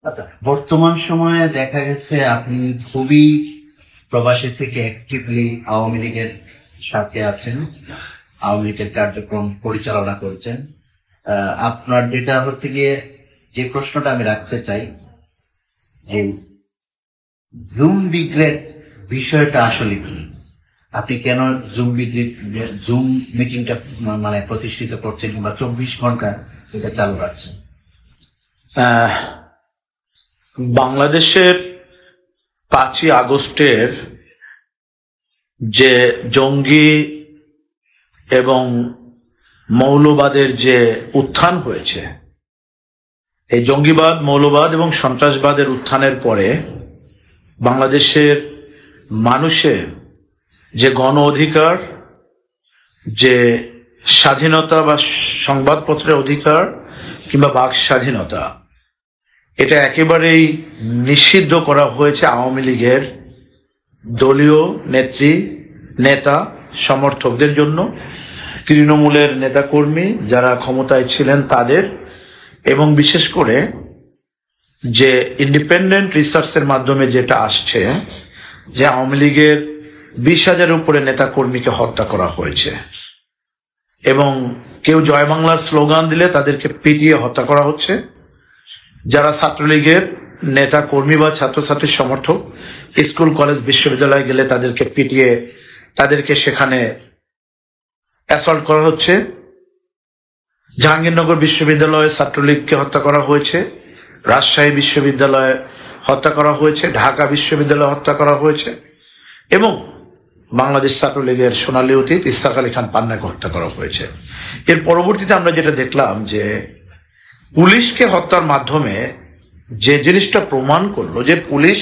আচ্ছা, বর্তমান সময়ে দেখা গেছে আপনি খুবই প্রবাসী থেকে অ্যাক্টিভলি আওয়ামী লীগের সাথে আছেন, আওয়ামী লীগের কার্যক্রম পরিচালনা করছেন। আপনার যেটা হচ্ছে গিয়ে যে প্রশ্নটা আমি রাখতে চাই যে জুম ব্রিগেড বিষয়টা আসলে কি? আপনি কেন জুম মিটিংটা মানে প্রতিষ্ঠিত করছেন কিংবা 24 ঘন্টা এটা চালু রাখছেন? বাংলাদেশের 5ই আগস্টের যে জঙ্গি এবং মৌলবাদের যে উত্থান হয়েছে, এই জঙ্গিবাদ, মৌলবাদ এবং সন্ত্রাসবাদের উত্থানের পরে বাংলাদেশের মানুষের যে গণ অধিকার, যে স্বাধীনতা বা সংবাদপত্রের অধিকার কিংবা বাক স্বাধীনতা, এটা একেবারেই নিষিদ্ধ করা হয়েছে আওয়ামী লীগের দলীয় নেত্রী, নেতা, সমর্থকদের জন্য, তৃণমূলের নেতাকর্মী যারা ক্ষমতায় ছিলেন তাদের, এবং বিশেষ করে যে ইন্ডিপেন্ডেন্ট রিসার্চের মাধ্যমে যেটা আসছে যে আওয়ামী লীগের 20,000-এর উপরে নেতাকর্মীকে হত্যা করা হয়েছে এবং কেউ জয় বাংলার স্লোগান দিলে তাদেরকে পিটিয়ে হত্যা করা হচ্ছে। যারা ছাত্রলীগের নেতা কর্মী বা ছাত্রছাত্রীর সমর্থক স্কুল কলেজ বিশ্ববিদ্যালয়ে গেলে তাদেরকে পিটিয়ে তাদেরকে সেখানে অ্যাসল্ট করা হচ্ছে। জাহাঙ্গীরনগর বিশ্ববিদ্যালয়ে ছাত্রলীগকে হত্যা করা হয়েছে, রাজশাহী বিশ্ববিদ্যালয়ে হত্যা করা হয়েছে, ঢাকা বিশ্ববিদ্যালয়ে হত্যা করা হয়েছে এবং বাংলাদেশ ছাত্রলীগের সোনালী অতীত ইসহাক আলী খান পান্নাকে হত্যা করা হয়েছে। এর পরবর্তীতে আমরা যেটা দেখলাম যে পুলিশকে হত্যার মাধ্যমে যে জিনিসটা প্রমাণ করলো যে পুলিশ,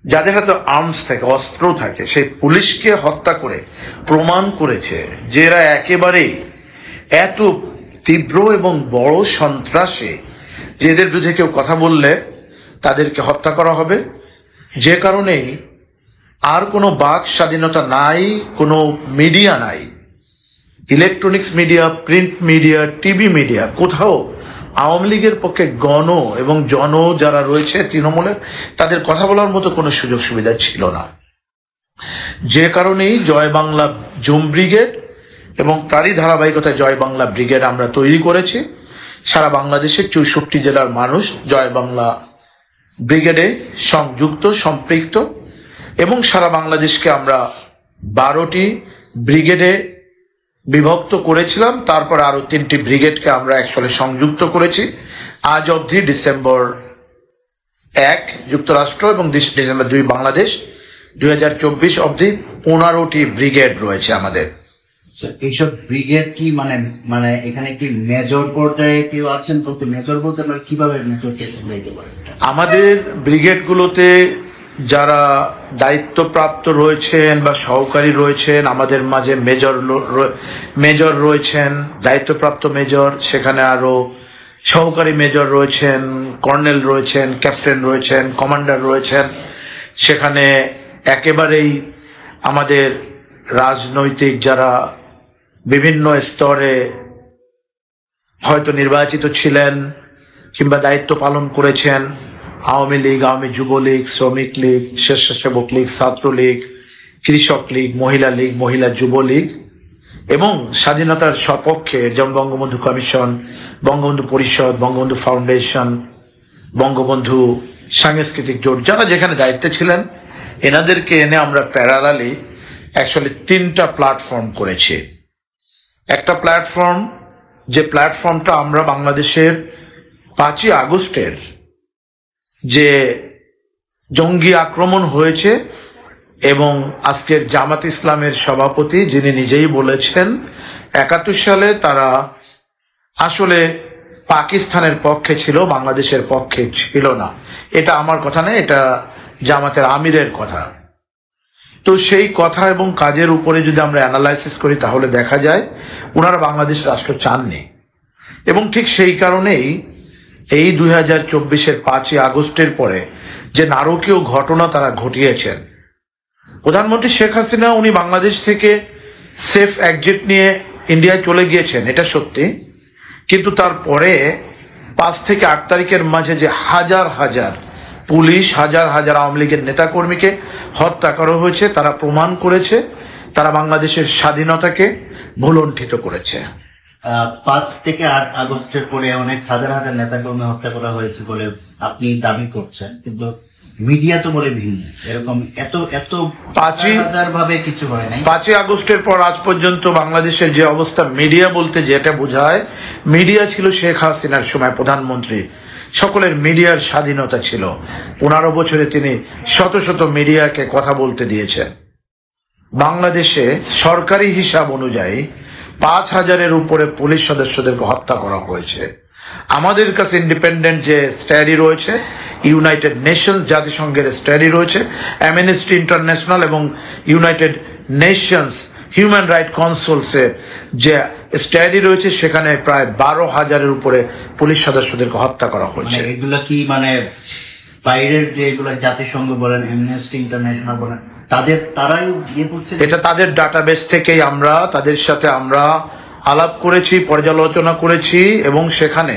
যাদের হাতে আর্মস থাকে, অস্ত্র থাকে, সেই পুলিশকে হত্যা করে প্রমাণ করেছে যে এরা একেবারেই এত তীব্র এবং বড় সন্ত্রাসী যে এদের বিরুদ্ধে কেউ কথা বললে তাদেরকে হত্যা করা হবে। যে কারণেই আর কোনো বাক স্বাধীনতা নাই, কোনো মিডিয়া নাই, electronics media, print media, TV media, কোথাও আওয়ামী লীগের পক্ষে গণ এবং জন যারা রয়েছে তৃণমূলের, তাদের কথা বলার মতো কোনো সুযোগ সুবিধা ছিল না। যে কারণেই জয় বাংলা জুম ব্রিগেড এবং তারই ধারাবাহিকতায় জয় বাংলা ব্রিগেড আমরা তৈরি করেছি। সারা বাংলাদেশের 64 জেলার মানুষ জয় বাংলা ব্রিগেডে সংযুক্ত, সম্পৃক্ত এবং সারা বাংলাদেশকে আমরা 12টি ব্রিগেডে বিভক্ত করেছিলাম। তারপর আরো 3টি ব্রিগেডকে আমরা একসাথে সংযুক্ত করেছি। আজ অবধি ডিসেম্বর 1 যুক্তরাষ্ট্র এবং ডিসেম্বর 2 বাংলাদেশ, 2024 অবধি 15টি ব্রিগেড রয়েছে আমাদের। এইসব ব্রিগেড কি মানে মানে এখানে কি মেজর পর্যায়ে কেউ আছেন? বলতে মেজর বলতে আমরা কিভাবে মেজরকে সামলাইতে পারি? আমাদের ব্রিগেডগুলোতে যারা দায়িত্বপ্রাপ্ত রয়েছেন বা সহকারী রয়েছেন, আমাদের মাঝে মেজর রয়েছেন, দায়িত্বপ্রাপ্ত মেজর, সেখানে আরো সহকারী মেজর রয়েছেন, কর্নেল রয়েছেন, ক্যাপ্টেন রয়েছেন, কমান্ডার রয়েছেন। সেখানে একেবারেই আমাদের রাজনৈতিক যারা বিভিন্ন স্তরে হয়তো নির্বাচিত ছিলেন কিংবা দায়িত্ব পালন করেছেন, আওয়ামী লীগ, আওয়ামী যুবলীগ, শ্রমিক লীগ, স্বেচ্ছাসেবক লীগ, ছাত্রলীগ, কৃষক লীগ, মহিলা লীগ, মহিলা যুবলীগ এবং স্বাধীনতার সপক্ষে যেমন বঙ্গবন্ধু কমিশন, বঙ্গবন্ধু পরিষদ, বঙ্গবন্ধু ফাউন্ডেশন, বঙ্গবন্ধু সাংস্কৃতিক জোট, যারা যেখানে দায়িত্বে ছিলেন এনাদেরকে এনে আমরা প্যারালালি অ্যাকচুয়ালি 3টা প্ল্যাটফর্ম করেছি। একটা প্ল্যাটফর্ম, যে প্ল্যাটফর্মটা আমরা বাংলাদেশের 5ই আগস্টের যে জঙ্গি আক্রমণ হয়েছে এবং আজকের জামাত ইসলামের সভাপতি যিনি নিজেই বলেছেন 71 সালে তারা আসলে পাকিস্তানের পক্ষে ছিল, বাংলাদেশের পক্ষে ছিল না। এটা আমার কথা নয়, এটা জামাতের আমিরের কথা। তো সেই কথা এবং কাজের উপরে যদি আমরা অ্যানালাইসিস করি তাহলে দেখা যায় ওনারা বাংলাদেশ রাষ্ট্র চাননি এবং ঠিক সেই কারণেই এই 2024-এর 5ই আগস্টের পরে যে নারকীয় ঘটনা তারা ঘটিয়েছেন, প্রধানমন্ত্রী শেখ হাসিনা উনি বাংলাদেশ থেকে সেফ এক্সিট নিয়ে ইন্ডিয়ায় চলে গিয়েছেন, এটা সত্যি, কিন্তু তারপরে 5 থেকে 8 তারিখের মাঝে যে হাজার হাজার পুলিশ, হাজার হাজার আওয়ামী লীগের নেতাকর্মীকে হত্যা করা হয়েছে, তারা প্রমাণ করেছে তারা বাংলাদেশের স্বাধীনতাকে ভুলণ্ঠিত করেছে। 5 থেকে 8 আগস্টের পরে অনেক হাজার হাজার নেতাকর্মী হত্যা করা হয়েছে বলে আপনি দাবি করছেন, কিন্তু মিডিয়া তো বলে ভিন্ন। এরকম এত এত 5,000 ভাবে কিছু হয় নাই। 5 আগস্টের পর আজ পর্যন্ত বাংলাদেশের যে অবস্থা, মিডিয়া বলতে যেটা বোঝায়, মিডিয়া ছিল শেখ হাসিনার সময় প্রধানমন্ত্রী, সকলের মিডিয়ার স্বাধীনতা ছিল। 15 বছরে তিনি শত শত মিডিয়াকে কথা বলতে দিয়েছেন। বাংলাদেশে সরকারি হিসাব অনুযায়ী 5,000-এর উপরে পুলিশ সদস্যদেরকে হত্যা করা হয়েছে। আমাদের কাছে ইন্ডিপেন্ডেন্ট যে স্টাডি রয়েছে, ইউনাইটেড নেশনস জাতিসংঘের স্টাডি রয়েছে, অ্যামনেস্টি ইন্টারন্যাশনাল এবং ইউনাইটেড নেশনস হিউম্যান রাইট কাউন্সিলের যে স্টাডি রয়েছে, সেখানে প্রায় 12,000-এর উপরে পুলিশ সদস্যদেরকে হত্যা করা হয়েছে। এগুলা কি বাইরের যে এগুলো জাতিসংঘ বলেন, অ্যামনেস্টি ইন্টারন্যাশনাল বলেন, তারাই ইয়ে করছে? এটা তাদের ডাটাবেস থেকেই তাদের সাথে আমরা আলাপ করেছি, পর্যালোচনা করেছি, এবং সেখানে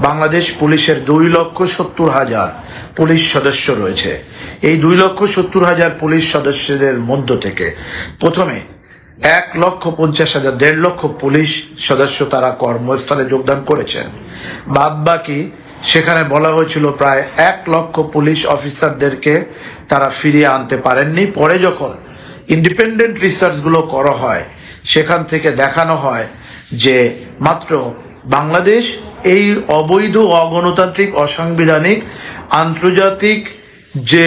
বাংলাদেশ পুলিশের 2,70,000 পুলিশ সদস্য রয়েছে। এই 2,70,000 পুলিশ সদস্যদের মধ্য থেকে প্রথমে 1,50,000, 1.5 লক্ষ পুলিশ সদস্য তারা কর্মস্থলে যোগদান করেছেন। বাদ বাকি সেখানে বলা হয়েছিল প্রায় 1 লক্ষ পুলিশ অফিসারদেরকে তারা ফিরিয়ে আনতে পারেননি। পরে যখন ইন্ডিপেন্ডেন্ট রিসার্চ গুলো করা হয়, সেখান থেকে দেখানো হয় যে মাত্র বাংলাদেশ এই অবৈধ, অগণতান্ত্রিক, অসাংবিধানিক, আন্তর্জাতিক যে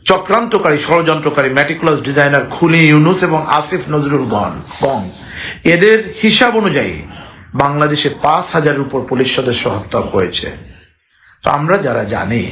চক্রান্তকারী, ষড়যন্ত্রকারী, ম্যাটিকুলাস ডিজাইনার খুনি ইউনুস এবং আসিফ নজরুল গং, এদের হিসাব অনুযায়ী বাংলাদেশে 5,000-এর উপর পুলিশ সদস্য হত্যা হয়েছে। তো আমরা যারা জানি